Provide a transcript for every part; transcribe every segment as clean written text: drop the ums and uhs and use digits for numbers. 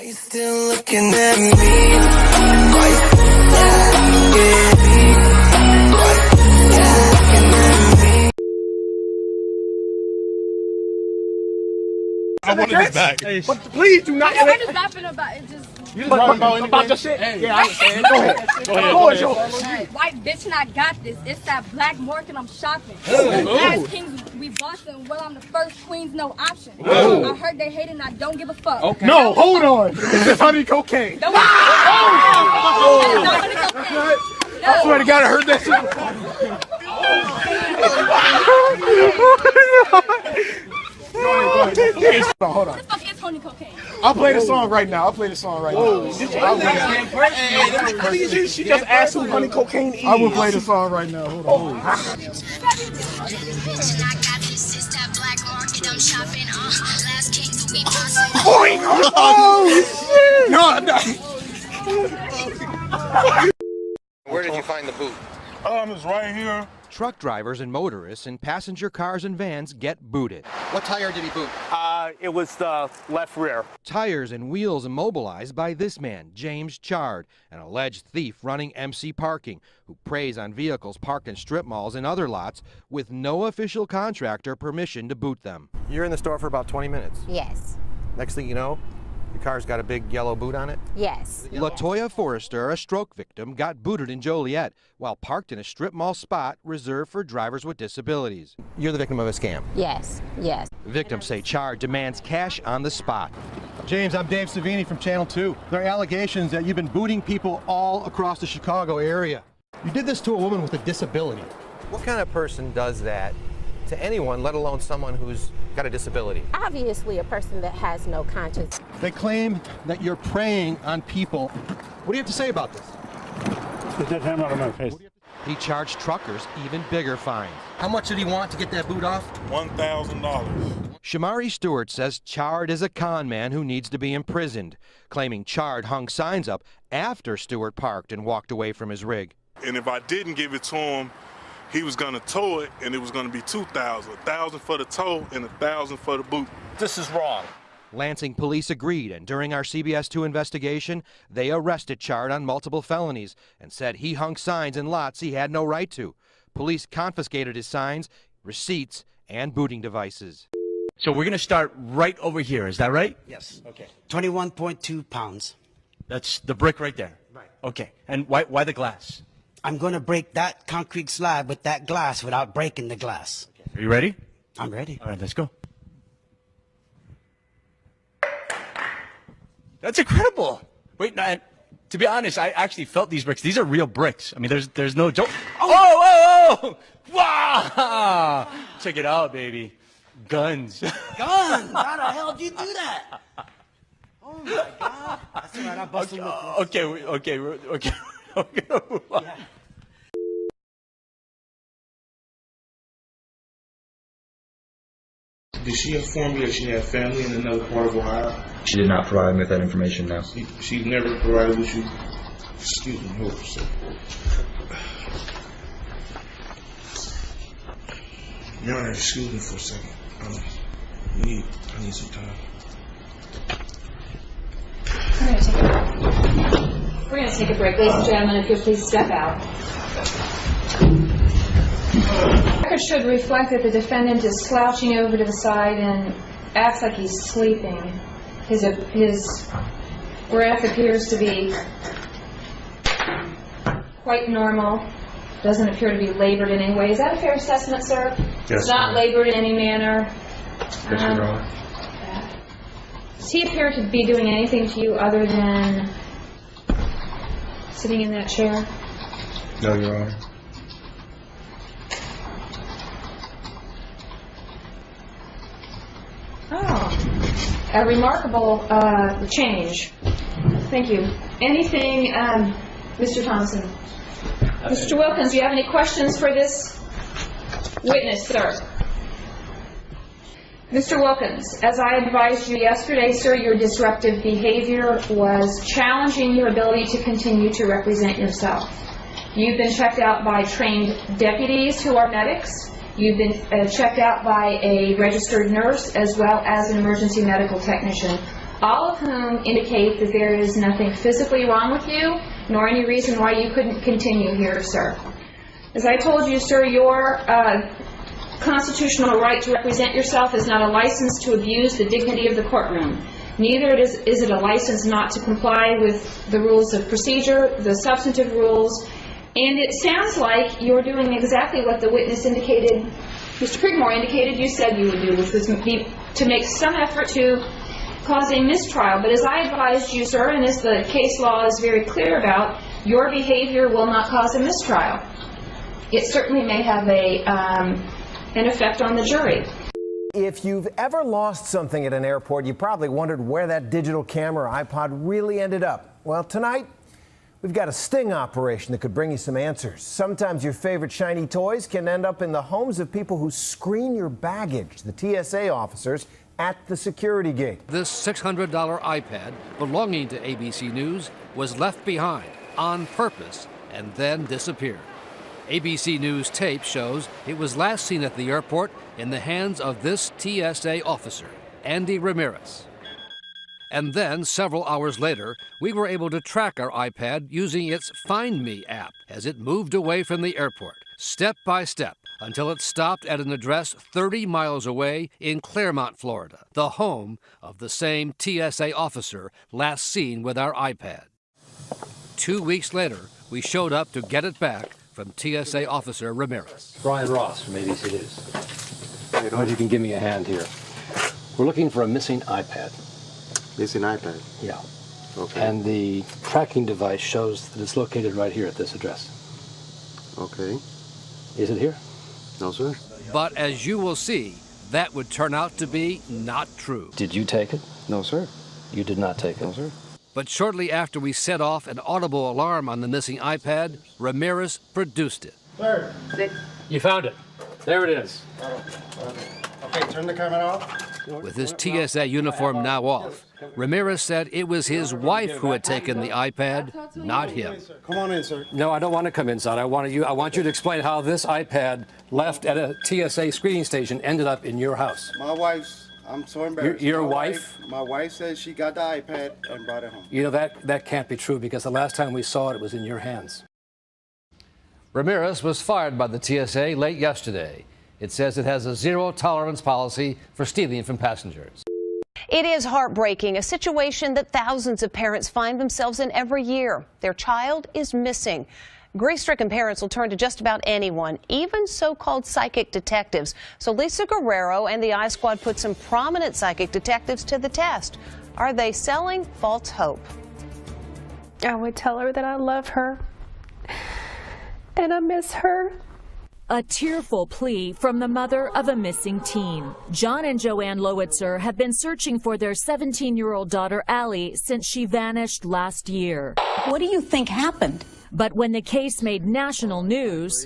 Are you still looking at me? Why you still looking at me? Why you still looking at me? I wanted this back. But please do not. I'm just rapping about it. Just You just rapping about your shit? Hey. Yeah, I understand. Go ahead. Go ahead. white bitch and I got this. It's that black mark and I'm shopping. Last kings we bustin'. Well, I'm the first queen's no option. I heard they hate it and I don't give a fuck. Okay. No, hold on. This is honey cocaine. No, I swear to God, I heard that shit. Hold on. What the fuck is honey cocaine? I'll play the song right now. Now. She just asked who honey cocaine is. I will play the song right now. Hold on. Where did you find the boot? It's right here. Truck drivers and motorists in passenger cars and vans get booted. What tire did he boot? It was the left rear. Tires and wheels immobilized by this man, James Chard, an alleged thief running MC Parking, who preys on vehicles parked in strip malls and other lots with no official contractor permission to boot them. You're in the store for about 20 minutes. Yes. Next thing you know, your car's got a big yellow boot on it. Yes. LaToya Forrester, a stroke victim, got booted in Joliet while parked in a strip mall spot reserved for drivers with disabilities. You're the victim of a scam. Yes. Yes. Victims say Chard demands cash on the spot. James, I'm Dave Savini from Channel 2. There are allegations that you've been booting people all across the Chicago area. You did this to a woman with a disability. What kind of person does that to anyone, let alone someone who's got a disability? Obviously a person that has no conscience. They claim that you're preying on people. What do you have to say about this? Get that hand out of my face. He charged truckers even bigger fines. How much did he want to get that boot off? $1,000. Shamari Stewart says Chard is a con man who needs to be imprisoned, claiming Chard hung signs up after Stewart parked and walked away from his rig. And if I didn't give it to him, he was going to tow it, and it was going to be $2,000. $1,000 for the tow and $1,000 for the boot. This is wrong. Lansing police agreed, and during our CBS 2 investigation, they arrested Chard on multiple felonies and said he hung signs in lots he had no right to. Police confiscated his signs, receipts, and booting devices. So we're going to start right over here, is that right? Yes. Okay. 21.2 pounds. That's the brick right there? Right. Okay. And why the glass? I'm going to break that concrete slab with that glass without breaking the glass. Okay. Are you ready? I'm ready. All right, let's go. That's incredible. Wait, no, to be honest, I actually felt these bricks. These are real bricks. I mean, there's no joke. Oh! Wow! Check it out, baby. Guns. Guns! How the hell did you do that? Oh my God! That's all right. I busted Okay. Yeah. Did she inform you that she had family in another part of Ohio? She did not provide me with that information, no. She never provided with you? Excuse me, hold on a second. Your Honor, excuse me for a second. I need some time. We're gonna take a break, ladies and gentlemen. If you'll please step out. The record should reflect that the defendant is slouching over to the side and acts like he's sleeping. His breath appears to be quite normal. Doesn't appear to be labored in any way. Is that a fair assessment, sir? Yes. It's not labored in any manner. Yes, Your Honor. Does he appear to be doing anything to you other than sitting in that chair? No, Your Honor. Oh, a remarkable change. Thank you. Anything, Mr. Thompson? Mr. Wilkins, do you have any questions for this witness, sir? Mr. Wilkins, as I advised you yesterday, sir, your disruptive behavior was challenging your ability to continue to represent yourself. You've been checked out by trained deputies who are medics. You've been checked out by a registered nurse as well as an emergency medical technician. all of whom indicate that there is nothing physically wrong with you, nor any reason why you couldn't continue here, sir. As I told you, sir, your constitutional right to represent yourself is not a license to abuse the dignity of the courtroom. Neither is it a license not to comply with the rules of procedure, the substantive rules, and it sounds like you're doing exactly what the witness indicated, Mr. Prigmore indicated you said you would do, which was to make some effort to cause a mistrial. But as I advised you, sir, and as the case law is very clear about, your behavior will not cause a mistrial. It certainly may have an effect on the jury. If you've ever lost something at an airport, you probably wondered where that digital camera or iPod really ended up. Well, tonight, we've got a sting operation that could bring you some answers. Sometimes your favorite shiny toys can end up in the homes of people who screen your baggage, the TSA officers at the security gate. This $600 iPad belonging to ABC News was left behind on purpose and then disappeared. ABC News tape shows it was last seen at the airport in the hands of this TSA officer, Andy Ramirez. And then, several hours later, we were able to track our iPad using its Find Me app as it moved away from the airport, step by step, until it stopped at an address 30 miles away in Claremont, Florida, the home of the same TSA officer last seen with our iPad. 2 weeks later, we showed up to get it back from TSA officer Ramirez. Brian Ross from ABC News. I don't know if you can give me a hand here. We're looking for a missing iPad. Missing iPad? Yeah. Okay. And the tracking device shows that it's located right here at this address. Okay. Is it here? No, sir. But as you will see, that would turn out to be not true. Did you take it? No, sir. You did not take it? No, sir. But shortly after we set off an audible alarm on the missing iPad, Ramirez produced it. Sir. You found it. There it is. Okay, turn the camera off. With his TSA uniform now off, Ramirez said it was his wife who had taken the iPad, not him. Come on in, sir. No, I don't want to come inside. I want you to explain how this iPad left at a TSA screening station ended up in your house. My wife's. I'm so embarrassed. Your wife? My wife says she got the iPad and brought it home. You know, that can't be true because the last time we saw it, it was in your hands. Ramirez was fired by the TSA late yesterday. It says it has a zero-tolerance policy for stealing from passengers. It is heartbreaking, a situation that thousands of parents find themselves in every year. Their child is missing. Grief-stricken parents will turn to just about anyone, even so-called psychic detectives. So Lisa Guerrero and the I-Squad put some prominent psychic detectives to the test. Are they selling false hope? I would tell her that I love her and I miss her. A tearful plea from the mother of a missing teen. John and Joanne Lowitzer have been searching for their 17-year-old daughter, Allie, since she vanished last year. What do you think happened? But when the case made national news,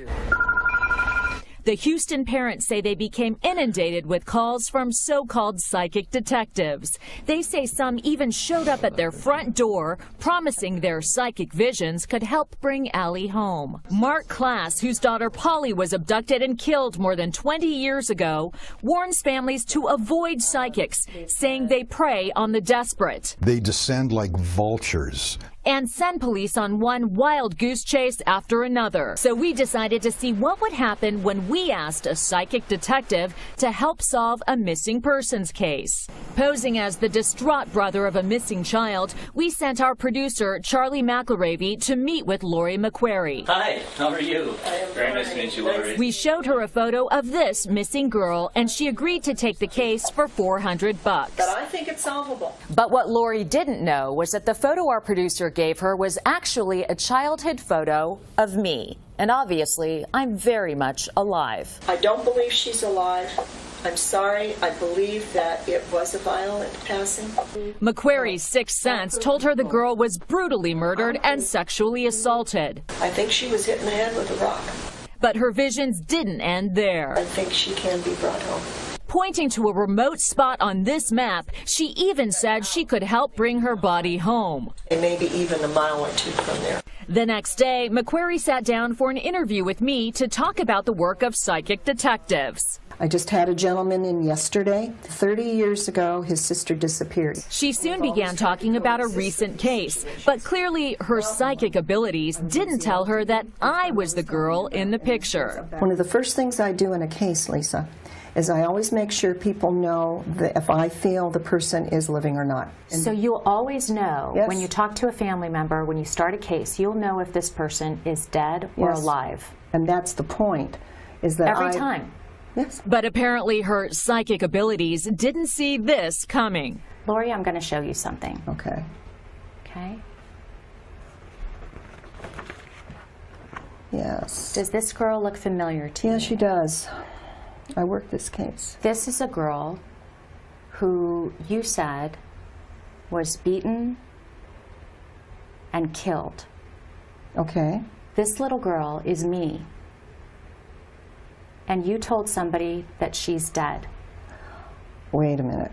the Houston parents say they became inundated with calls from so-called psychic detectives. They say some even showed up at their front door, promising their psychic visions could help bring Allie home. Mark Klass, whose daughter Polly was abducted and killed more than 20 years ago, warns families to avoid psychics, saying they prey on the desperate. They descend like vultures and send police on one wild goose chase after another. So we decided to see what would happen when we asked a psychic detective to help solve a missing persons case. Posing as the distraught brother of a missing child, we sent our producer, Charlie McElravy, to meet with Lori McQuarrie. Hi, how are you? Very nice to meet you, Lori. We showed her a photo of this missing girl, and she agreed to take the case for $400. But I think it's solvable. But what Lori didn't know was that the photo our producer gave her was actually a childhood photo of me. And obviously, I'm very much alive. I don't believe she's alive. I'm sorry. I believe that it was a violent passing. McQuarrie's sixth sense told her the girl was brutally murdered and sexually assaulted. I think she was hit in the head with a rock. But her visions didn't end there. I think she can be brought home. Pointing to a remote spot on this map, she even said she could help bring her body home. And maybe even a mile or two from there. The next day, McQuarrie sat down for an interview with me to talk about the work of psychic detectives. I just had a gentleman in yesterday. 30 years ago, his sister disappeared. She soon began talking about a recent case, but clearly her psychic abilities didn't tell her that I was the girl in the picture. One of the first things I do in a case, Lisa, is I always make sure people know that if I feel the person is living or not. So you'll always know, Yes. when you talk to a family member, when you start a case, you'll know if this person is dead or Yes. alive. And that's the point, is that Every time. Yes. But apparently her psychic abilities didn't see this coming. Lori, I'm going to show you something. Okay. Okay? Yes. Does this girl look familiar to you? Yes, she does. I worked this case. This is a girl who you said was beaten and killed. Okay. This little girl is me. And you told somebody that she's dead. Wait a minute.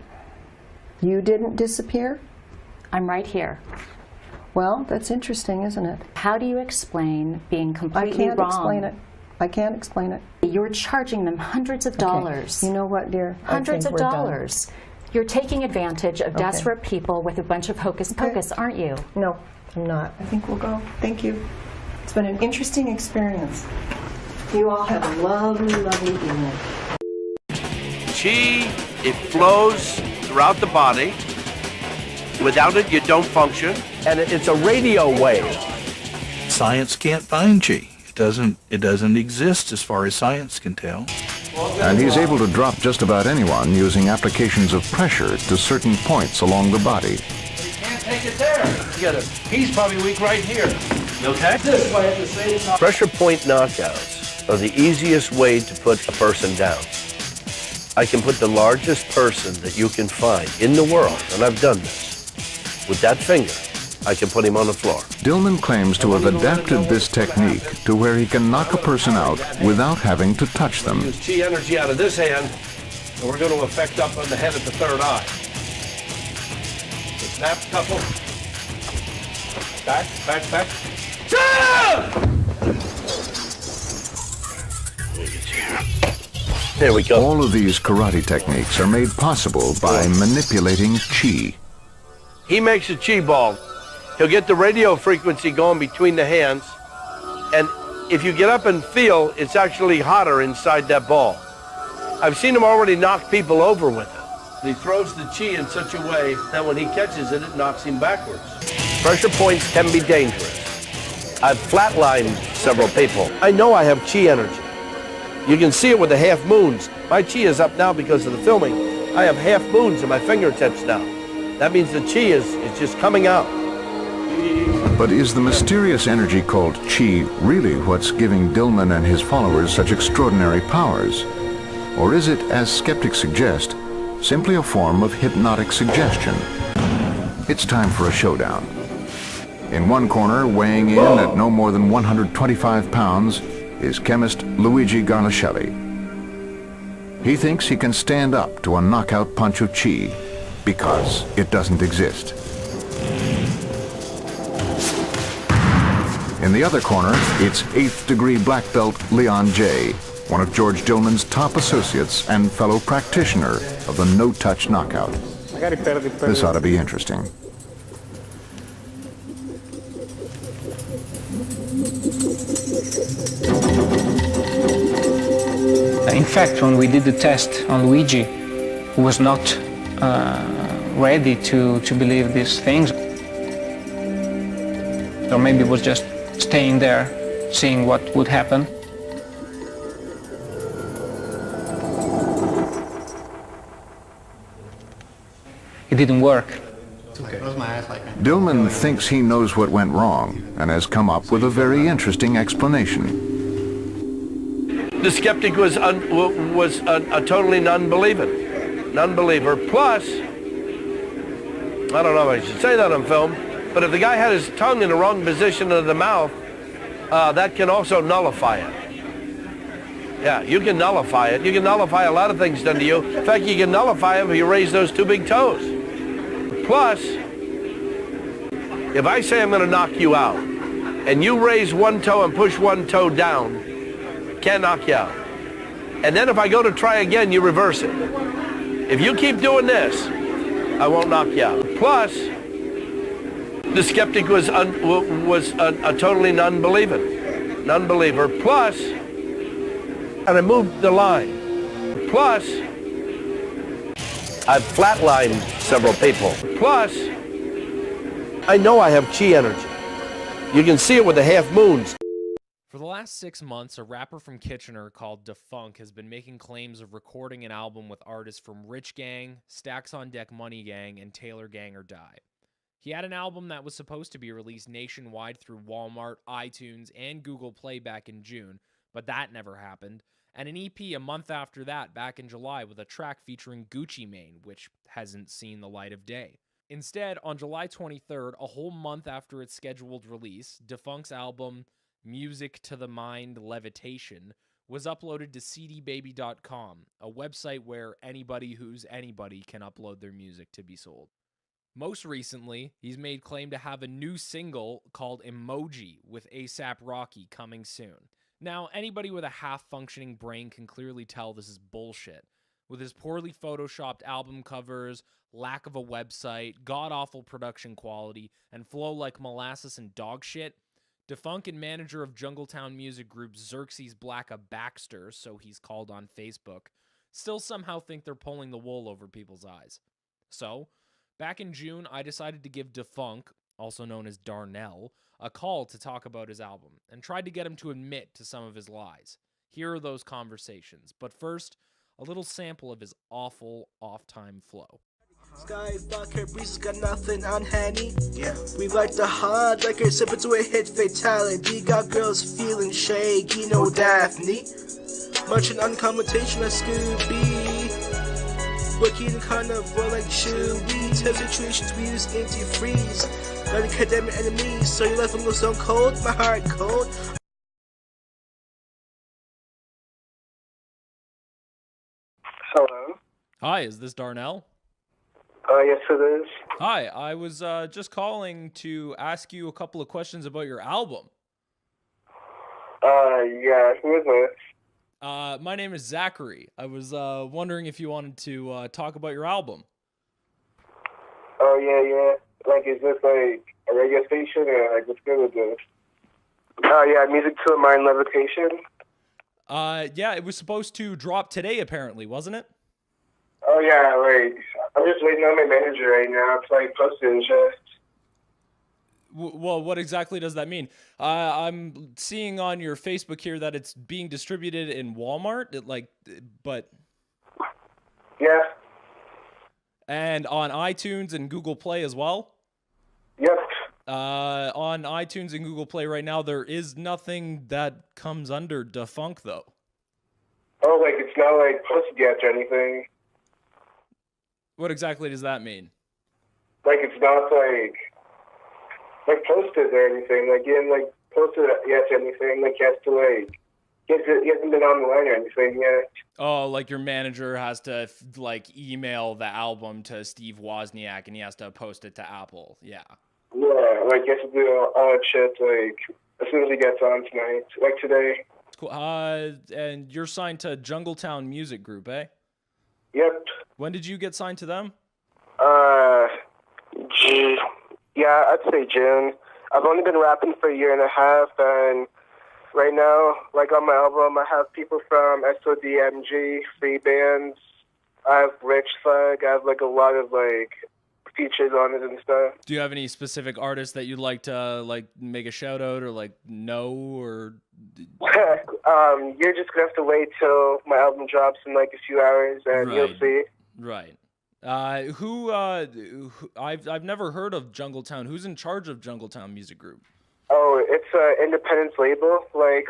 You didn't disappear? I'm right here. Well, that's interesting, isn't it? How do you explain being completely I can't wrong? explain it. I can't explain it. You're charging them hundreds of dollars. You know what, dear? Hundreds of dollars. You're taking advantage of Okay. desperate people with a bunch of hocus pocus, aren't you? No, I'm not. I think we'll go. Thank you. It's been an interesting experience. You all have a lovely, lovely evening. Chi, it flows throughout the body. Without it, you don't function. And it's a radio wave. Science can't find chi. It doesn't exist as far as science can tell. And he's able to drop just about anyone using applications of pressure to certain points along the body. Can't take it there. He's probably weak right here. You okay? This way at the same time. Pressure point knockouts are the easiest way to put a person down. I can put the largest person that you can find in the world, and I've done this. With that finger, I can put him on the floor. Dillman claims to have adapted this technique to where he can knock a person out without having to touch them. Use chi energy out of this hand, and we're going to affect up on the head at the third eye. So snap, couple. Back, back, back. There we go. All of these karate techniques are made possible by manipulating chi. He makes a chi ball. He'll get the radio frequency going between the hands, and if you get up and feel, it's actually hotter inside that ball. I've seen him already knock people over with it. He throws the chi in such a way that when he catches it, it knocks him backwards. Pressure points can be dangerous. I've flatlined several people. I know I have chi energy. You can see it with the half moons. My chi is up now because of the filming. I have half moons in my fingertips now. That means the chi is just coming out. But is the mysterious energy called chi really what's giving Dillman and his followers such extraordinary powers? Or is it, as skeptics suggest, simply a form of hypnotic suggestion? It's time for a showdown. In one corner, weighing in at no more than 125 pounds, is chemist Luigi Garlascelli. He thinks he can stand up to a knockout punch of chi because it doesn't exist. In the other corner, it's 8th degree black belt Leon J., one of George Dillman's top associates and fellow practitioner of the no-touch knockout. This ought to be interesting. In fact, when we did the test on Luigi, he was not ready to believe these things. Or maybe it was just staying there, seeing what would happen. It didn't work. Dillman thinks he knows what went wrong and has come up with a very interesting explanation. The skeptic was a totally non-believer. Plus, I don't know if I should say that on film, but if the guy had his tongue in the wrong position of the mouth, that can also nullify it. Yeah, you can nullify it. You can nullify a lot of things done to you. In fact, you can nullify it if you raise those two big toes. Plus, if I say I'm going to knock you out, and you raise one toe and push one toe down, can't knock you out. And then if I go to try again, you reverse it. If you keep doing this, I won't knock you out. Plus, the skeptic was a totally non-believer. Plus, and I moved the line. Plus, I've flatlined several people. Plus, I know I have chi energy. You can see it with the half moons. For the last 6 months, a rapper from Kitchener called Defunk has been making claims of recording an album with artists from Rich Gang, Stacks on Deck Money Gang, and Taylor Gang or Die. He had an album that was supposed to be released nationwide through Walmart, iTunes, and Google Play back in June, but that never happened, and an EP a month after that back in July with a track featuring Gucci Mane, which hasn't seen the light of day. Instead, on July 23rd, a whole month after its scheduled release, Defunk's album Music to the Mind Levitation was uploaded to cdbaby.com, a website where anybody who's anybody can upload their music to be sold. Most recently, he's made claim to have a new single called Emoji with A$AP Rocky coming soon. Now, anybody with a half-functioning brain can clearly tell this is bullshit. With his poorly photoshopped album covers, lack of a website, god-awful production quality, and flow like molasses and dog shit, Defunk and manager of Jungletown music group Xerxes Blacka Baxter, so he's called on Facebook, still somehow think they're pulling the wool over people's eyes. So, back in June, I decided to give Defunk, also known as Darnell, a call to talk about his album, and tried to get him to admit to some of his lies. Here are those conversations, but first, a little sample of his awful off-time flow. Skywalker breeze got nothing on Henny. Yeah. We like the hard liquor, sip it to a hit fatality. Got girls feeling shaky, no Daphne. Munching on commentation like Scooby. Working carnival like Chewy. Tell situations we use antifreeze. Not a condemn enemies, so your life will go stone cold, my heart cold. Hello. Hi, is this Darnell? Yes, it is. Hi, I was just calling to ask you a couple of questions about your album. Yeah, who is this? My name is Zachary. I was wondering if you wanted to talk about your album. Oh, yeah. Like, is this like a radio station or like what's good with this? Yeah, Music to the Mind Levitation. Yeah, it was supposed to drop today, apparently, wasn't it? Oh, yeah, like, I'm just waiting on my manager right now to, like, post it and shit. Well, what exactly does that mean? I'm seeing on your Facebook here that it's being distributed in Walmart, but... Yeah. And on iTunes and Google Play as well? Yep. On iTunes and Google Play right now, there is nothing that comes under Defunk, though. Oh, like, it's not, like, posted yet or anything. What exactly does that mean? Like, it's not, like posted or anything. Like, you haven't, like, posted yet or anything. Like, he has to, like, he hasn't been on the line or anything yet. Oh, like your manager has to, like, email the album to Steve Wozniak and he has to post it to Apple. Yeah. Yeah, like, he has to do all that shit, like, as soon as he gets on tonight. Like, today. Cool. And you're signed to Jungletown Music Group, eh? Yep. When did you get signed to them? Yeah, I'd say June. I've only been rapping for a year and a half, and right now, like on my album, I have people from SODMG, Free Bands, I have Rich Thug, I have like a lot of like features on it and stuff. Do you have any specific artists that you'd like to like make a shout out or like know or? You're just gonna have to wait till my album drops in like a few hours, and you'll see. Right. Who I've never heard of Jungletown. Who's in charge of Jungletown Music Group? Oh, it's an independence label. Like,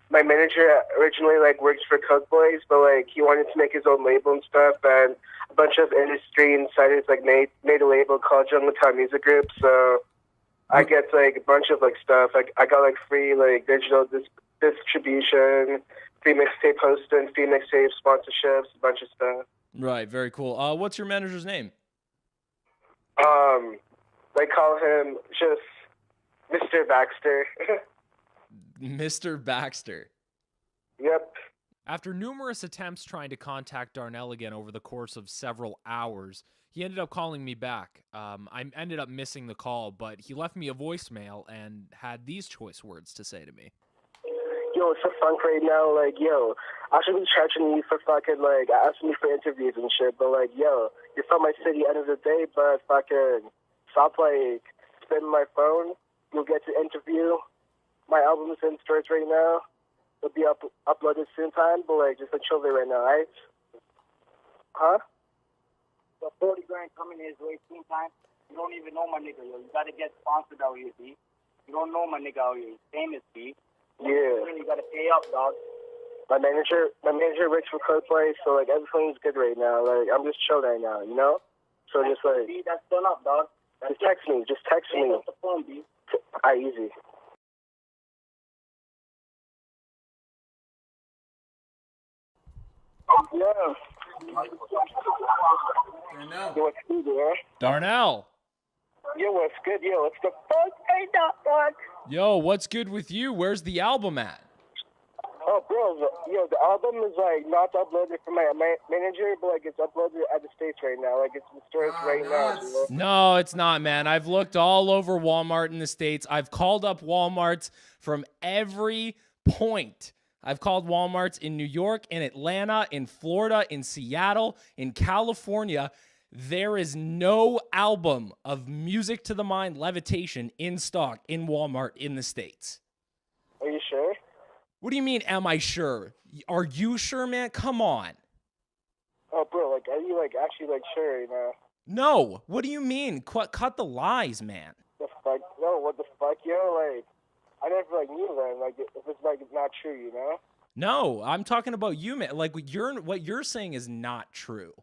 my manager originally like worked for Coke Boys, but like he wanted to make his own label and stuff, and a bunch of industry insiders like made a label called Jungletown Music Group. So I get like a bunch of like stuff. Like I got like free like digital distribution, free mixtape hosting, free mixtape sponsorships, a bunch of stuff. Right, very cool. What's your manager's name? They call him just Mr. Baxter. Mr. Baxter. Yep. After numerous attempts trying to contact Darnell again over the course of several hours, he ended up calling me back. I ended up missing the call, but he left me a voicemail and had these choice words to say to me. Yo, it's for funk right now. Like, yo, I should be charging you for fucking, like, asking me for interviews and shit. But, like, yo, you're from my city end of the day, but fucking stop, like, spending my phone. You'll get to interview. My album's in stores right now. It'll be uploaded soon time, but, like, just chill there right now, right? Huh? The 40 grand coming his way soon time. You don't even know my nigga, yo. You gotta get sponsored out here, B. You don't know my nigga out here. He's famous, B. Yeah. You gotta pay up, dog. My manager works for Coldplay, so, like, everything's good right now. Like, I'm just chill right now, you know? So just, like... B, that's done up, dog. Just text me. Just text me. Up the phone, B. Easy. Yeah. Yo, what's good, yeah? Darnell. Yo, what's good? Yo, what's the fuck? Hey, dog. Yo, what's good with you? Where's the album at? Oh, bro, yo, the album is, like, not uploaded from my manager, but, like, it's uploaded at the States right now. Like, it's in stores right now, you know? No, it's not, man. I've looked all over Walmart in the States. I've called up Walmarts from every point. I've called Walmarts in New York, in Atlanta, in Florida, in Seattle, in California. There is no album of Music to the Mind Levitation in stock in Walmart in the States. Are you sure? What do you mean, am I sure? Are you sure, man? Come on. Oh, bro, like, are you, like, actually, like, sure, you know? No. What do you mean? Cut the lies, man. The fuck? No, what the fuck, yo? Like, I never, like, knew that. Like, if it's, like, it's not true, you know? No, I'm talking about you, man. Like, what you're saying is not true.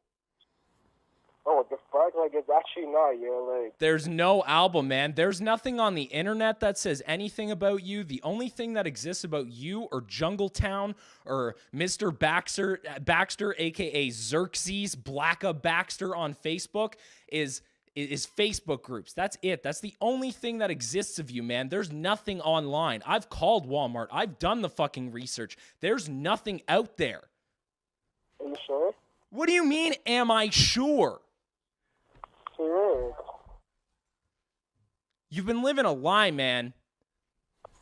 Oh, what the fuck? Like, it's actually not, yo. Like, there's no album, man. There's nothing on the internet that says anything about you. The only thing that exists about you or Jungletown or Mr. Baxter, a.k.a. Xerxes Blacka Baxter on Facebook is Facebook groups. That's it. That's the only thing that exists of you, man. There's nothing online. I've called Walmart. I've done the fucking research. There's nothing out there. Are you sure? What do you mean, am I sure? Sure. You've been living a lie, man.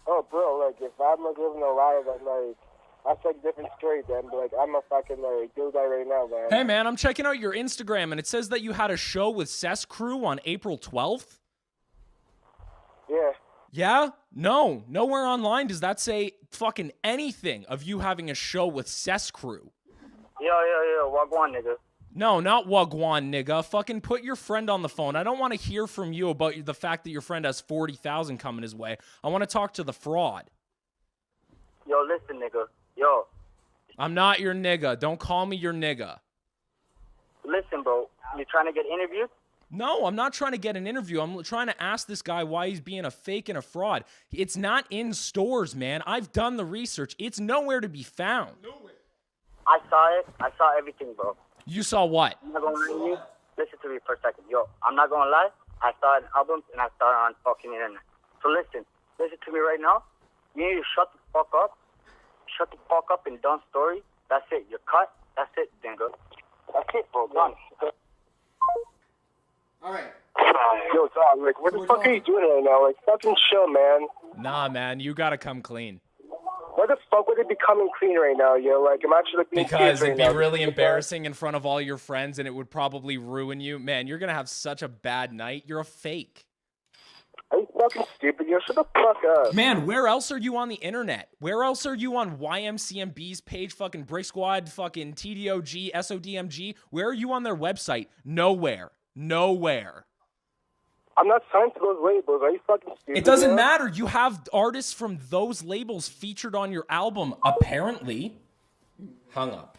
Oh, bro, like, if I'm like living a lie, then, like, that's like a different story then, but, like, I'm a fucking, like, good guy right now, man. Hey, man, I'm checking out your Instagram, and it says that you had a show with Cess Crew on April 12th? Yeah. Yeah? No. Nowhere online does that say fucking anything of you having a show with Cess Crew. Yo, wagwan, nigga. No, not wagwan, nigga. Fucking put your friend on the phone. I don't want to hear from you about the fact that your friend has 40,000 coming his way. I want to talk to the fraud. Yo, listen, nigga. Yo. I'm not your nigga. Don't call me your nigga. Listen, bro. You trying to get interviewed? No, I'm not trying to get an interview. I'm trying to ask this guy why he's being a fake and a fraud. It's not in stores, man. I've done the research. It's nowhere to be found. I saw it. I saw everything, bro. You saw what? I'm not gonna lie to you. Listen to me for a second. Yo, I'm not gonna lie. I saw an album and I saw it on fucking internet. So listen to me right now. You need to shut the fuck up. Shut the fuck up and done story. That's it. You're cut. That's it, dingo. That's it, bro. Done. All right. Yo, dog, like, what the fuck are you doing right now? Like, fucking chill, man. Nah, man, you gotta come clean. What the fuck would it be coming clean right now, yo? Like, I'm actually being because it'd be right really embarrassing in front of all your friends, and it would probably ruin you. Man, you're gonna have such a bad night. You're a fake. Are you fucking stupid? Yo, shut the fuck up. Man, where else are you on the internet? Where else are you on YMCMB's page, fucking Brick Squad, fucking TDOG, SODMG? Where are you on their website? Nowhere. Nowhere. I'm not signed to those labels. Are you fucking stupid? It doesn't matter. You have artists from those labels featured on your album, apparently. Hung up.